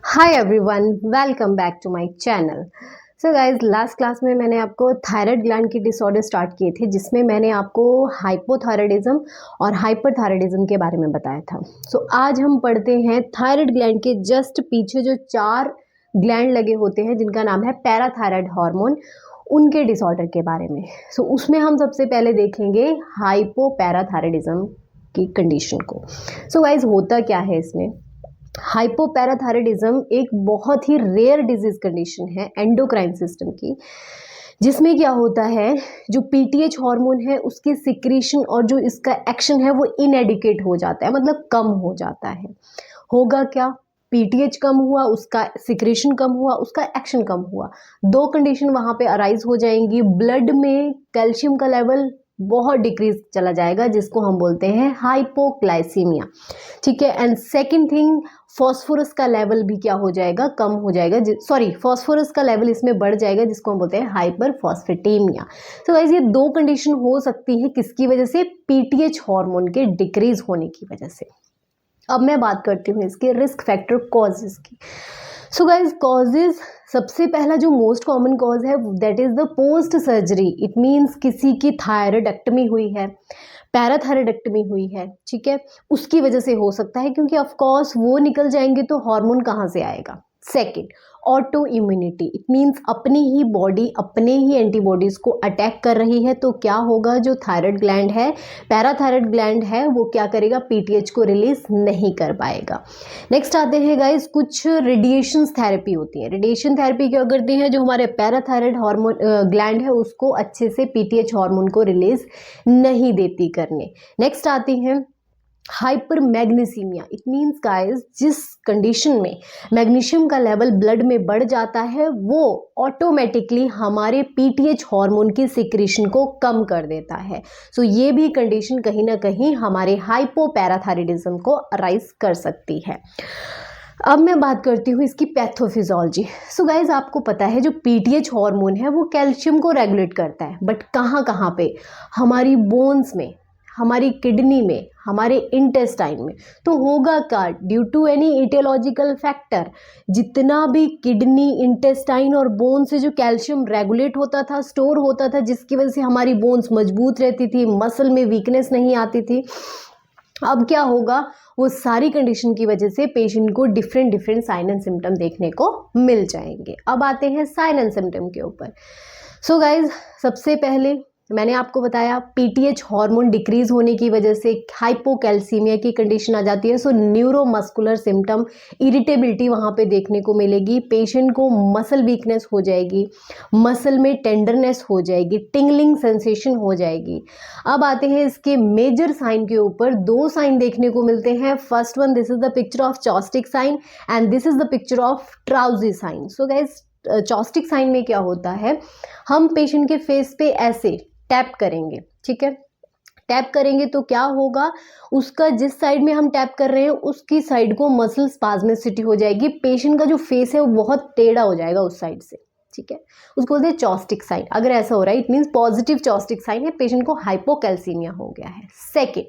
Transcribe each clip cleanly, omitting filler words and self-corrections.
Hi everyone, welcome back to my channel. So guys, last class में मैंने आपको thyroid gland की disorder start किए थे, जिसमें मैंने आपको हाइपोथायराइडिज्म और हाइपरथायराइडिज्म के बारे में बताया था। सो आज हम पढ़ते हैं थायराइड ग्लैंड के जस्ट पीछे जो 4 ग्लैंड लगे होते हैं, जिनका नाम है पैराथायराइड हार्मोन, उनके डिसऑर्डर के बारे में। सो उसमें हम सबसे पहले देखेंगे हाइपोपैराथायराइडिज्म की कंडीशन को। सो गाइज, होता क्या है इसमें? हाइपोपैराथायराइडिज्म एक बहुत ही रेयर डिजीज कंडीशन है एंडोक्राइन सिस्टम की, जिसमें क्या होता है, जो पीटीएच हार्मोन है उसके सिक्रीशन और जो इसका एक्शन है वो इनएडिक्वेट हो जाता है, मतलब कम हो जाता है। होगा क्या? पीटीएच कम हुआ, उसका सिक्रेशन कम हुआ, उसका एक्शन कम हुआ। 2 कंडीशन वहां पे अराइज हो जाएंगी। ब्लड में कैल्शियम का लेवल बहुत डिक्रीज चला जाएगा, जिसको हम बोलते हैं हाइपोग्लाइसीमिया। ठीक है। एंड सेकंड थिंग, फॉस्फोरस का लेवल भी क्या हो जाएगा? कम हो जाएगा। फॉस्फोरस का लेवल इसमें बढ़ जाएगा, जिसको हम बोलते हैं हाइपरफॉस्फेटेमिया। तो गाइस, ये 2 कंडीशन हो सकती है किसकी वजह से? पीटीएच हार्मोन के डिक्रीज होने की वजह से। अब मैं बात करती हूँ इसके रिस्क फैक्टर कॉजेज की। सो गाइज, कॉजेज, सबसे पहला जो मोस्ट कॉमन कॉज है that is the post surgery. It means किसी की थायराइडेक्टमी हुई है, पैराथायराइडेक्टमी हुई है, ठीक है, उसकी वजह से हो सकता है, क्योंकि ऑफ कोर्स वो निकल जाएंगे तो हार्मोन कहाँ से आएगा। Second, auto immunity. It means अपनी ही बॉडी अपने ही एंटीबॉडीज को अटैक कर रही है, तो क्या होगा, जो थायराइड ग्लैंड है, पैराथायराइड ग्लैंड है, वो क्या करेगा? पीटीएच को रिलीज नहीं कर पाएगा। नेक्स्ट आते हैं गाइस, कुछ रेडिएशन थेरेपी होती है। रेडिएशन थेरेपी क्या करती है? जो हमारे पैराथायराइड हार्मोन ग्लैंड है उसको अच्छे से पीटीएच हार्मोन को रिलीज नहीं देती करने। नेक्स्ट आती है हाइपर मैग्नीसीमिया। इट मीन्स गाइस, जिस कंडीशन में मैग्नीशियम का लेवल ब्लड में बढ़ जाता है वो ऑटोमेटिकली हमारे पीटीएच हार्मोन की सिक्रीशन को कम कर देता है। सो ये भी कंडीशन कहीं ना कहीं हमारे हाइपोपैराथायराइडिज्म को अराइज कर सकती है। अब मैं बात करती हूँ इसकी पैथोफिजियोलॉजी। सो गाइज, आपको पता है जो पीटीएच हार्मोन है वो कैल्शियम को रेगुलेट करता है, बट कहाँ कहाँ पे? हमारी बोन्स में, हमारी किडनी में, हमारे इंटेस्टाइन में। तो होगा क्या? Due to any etiological factor, जितना भी किडनी, इंटेस्टाइन और बोन से जो कैल्शियम रेगुलेट होता था, स्टोर होता था, जिसकी वजह से हमारी बोन्स मजबूत रहती थी, मसल में वीकनेस नहीं आती थी। अब क्या होगा? वो सारी कंडीशन की वजह से पेशेंट को different different sign and symptom देखने को मिल जाएंगे। अब आते हैं साइन एंड सिम्टम के ऊपर। सो गाइज, सबसे पहले मैंने आपको बताया पीटीएच हार्मोन डिक्रीज होने की वजह से हाइपोकैल्सीमिया की कंडीशन आ जाती है। सो न्यूरोमस्कुलर सिम्टम, इरिटेबिलिटी वहाँ पे देखने को मिलेगी। पेशेंट को मसल वीकनेस हो जाएगी, मसल में टेंडरनेस हो जाएगी, टिंगलिंग सेंसेशन हो जाएगी। अब आते हैं इसके मेजर साइन के ऊपर। 2 साइन देखने को मिलते हैं। First one, this is the picture of Chvostek sign and this is the picture of Trousseau sign. So guys, Chvostek sign में क्या होता है, हम पेशेंट के फेस पे ऐसे टैप करेंगे, ठीक है। टैप करेंगे तो क्या होगा, उसका जिस साइड में हम टैप कर रहे हैं उसकी साइड को मसल स्पाज्मेसिटी हो जाएगी। पेशेंट का जो फेस है वो बहुत टेढ़ा हो जाएगा उस साइड से, ठीक है। उसको बोलते हैं चॉस्टिक साइन। अगर ऐसा हो रहा है, it means positive Chvostek sign है, पेशेंट को हाइपोकैल्सीमिया हो गया है। Second,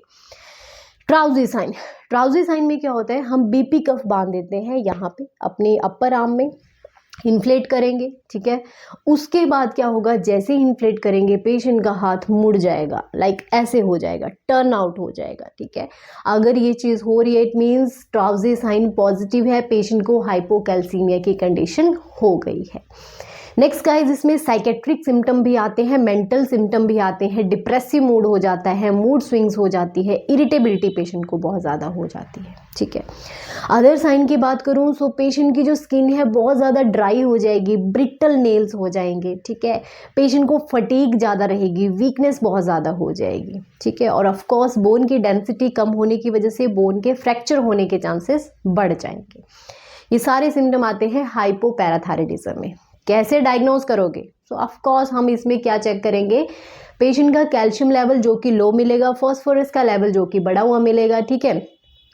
Trousseau sign. Trousseau sign में क्या होता है, हम बीपी कफ बांध देते हैं यहाँ पे अपने अपर आर्म में, इन्फ्लेट करेंगे, ठीक है। उसके बाद क्या होगा, जैसे ही इन्फ्लेट करेंगे पेशेंट का हाथ मुड़ जाएगा, लाइक ऐसे हो जाएगा, टर्न आउट हो जाएगा, ठीक है। अगर ये चीज़ हो रही है, इट मीन्स ट्राउजी साइन पॉजिटिव है, पेशेंट को हाइपोकैल्सीमिया की कंडीशन हो गई है। नेक्स्ट गाइज, इसमें साइकेट्रिक सिम्टम भी आते हैं, मेंटल सिम्टम भी आते हैं। डिप्रेसिव मूड हो जाता है, मूड स्विंग्स हो जाती है, इरिटेबिलिटी पेशेंट को बहुत ज़्यादा हो जाती है, ठीक है। अदर साइन की बात करूं, सो पेशेंट की जो स्किन है बहुत ज़्यादा ड्राई हो जाएगी, ब्रिटल नेल्स हो जाएंगे, ठीक है। पेशेंट को फटीग ज़्यादा रहेगी, वीकनेस बहुत ज़्यादा हो जाएगी, ठीक है। और ऑफ कोर्स बोन की डेंसिटी कम होने की वजह से बोन के फ्रैक्चर होने के चांसेस बढ़ जाएंगे। ये सारे सिम्टम आते हैं हाइपोपैराथायराइडिज्म में। कैसे डायग्नोज करोगे? सो ऑफ कोर्स हम इसमें क्या चेक करेंगे, पेशेंट का कैल्शियम लेवल जो कि लो मिलेगा, फॉस्फोरस का लेवल जो कि बढ़ा हुआ मिलेगा, ठीक है।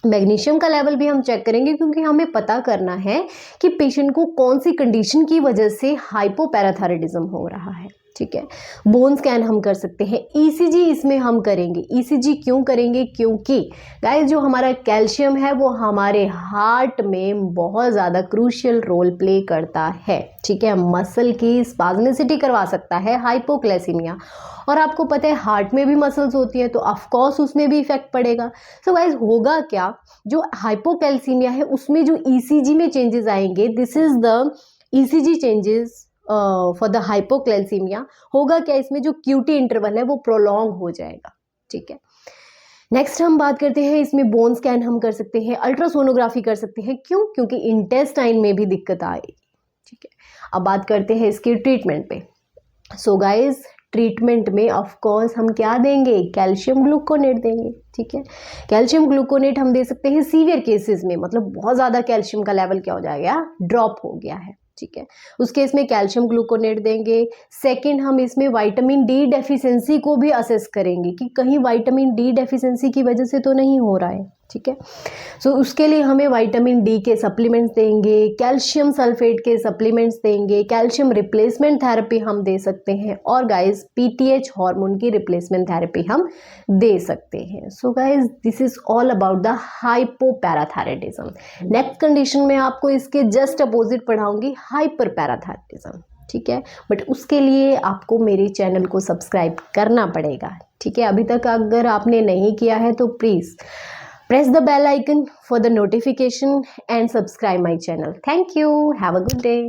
मैग्नीशियम का लेवल भी हम चेक करेंगे, क्योंकि हमें पता करना है कि पेशेंट को कौन सी कंडीशन की वजह से हाइपोपैराथायराइडिज्म हो रहा है। ठीक है। बोन स्कैन हम कर सकते हैं, ईसीजी इसमें हम करेंगे। ईसीजी क्यों करेंगे? क्योंकि गाइस जो हमारा कैल्शियम है वो हमारे हार्ट में बहुत ज़्यादा क्रूशियल रोल प्ले करता है, ठीक है। मसल की स्पाज्मिसिटी करवा सकता है हाइपोक्लेसीमिया, और आपको पता है हार्ट में भी मसल्स होती है तो ऑफकोर्स उसमें भी इफेक्ट पड़ेगा। सो गाइस होगा क्या, जो हाइपोकैल्सीमिया है उसमें जो ईसीजी में चेंजेस आएंगे, this is the ECG changes for the hypocalcaemia. होगा क्या, इसमें जो क्यूटी इंटरवल है वो प्रोलॉन्ग हो जाएगा, ठीक है। नेक्स्ट हम बात करते हैं, इसमें बोन स्कैन हम कर सकते हैं, अल्ट्रासोनोग्राफी कर सकते हैं। क्यों? क्योंकि इंटेस्टाइन में भी दिक्कत आएगी, ठीक है। अब बात करते हैं इसके ट्रीटमेंट पे। सो गाइज ट्रीटमेंट में ऑफ कोर्स हम क्या देंगे? कैल्शियम ग्लूकोनेट देंगे, ठीक है। कैल्शियम ग्लूकोनेट हम दे सकते हैं सीवियर केसेस में, मतलब बहुत ज़्यादा कैल्शियम का लेवल क्या हो जाएगा? ड्रॉप हो गया है, ठीक है। उस केस में कैल्शियम ग्लूकोनेट देंगे। सेकंड हम इसमें विटामिन डी डेफिशिएंसी को भी असेस करेंगे कि कहीं विटामिन डी डेफिशिएंसी की वजह से तो नहीं हो रहा है, ठीक है। सो उसके लिए हमें विटामिन डी के सप्लीमेंट्स देंगे, कैल्शियम सल्फेट के सप्लीमेंट्स देंगे, कैल्शियम रिप्लेसमेंट थेरेपी हम दे सकते हैं, और गाइज पीटीएच हार्मोन की रिप्लेसमेंट थेरेपी हम दे सकते हैं। So guys this is all about the hypoparathyroidism. Next condition में आपको इसके जस्ट अपोजिट पढ़ाऊंगी, हाइपर पैराथायराइडिज्म, ठीक है। बट उसके लिए आपको मेरे चैनल को सब्सक्राइब करना पड़ेगा, ठीक है। अभी तक अगर आपने नहीं किया है तो please press the bell icon for the notification and subscribe my channel. Thank you. Have a good day.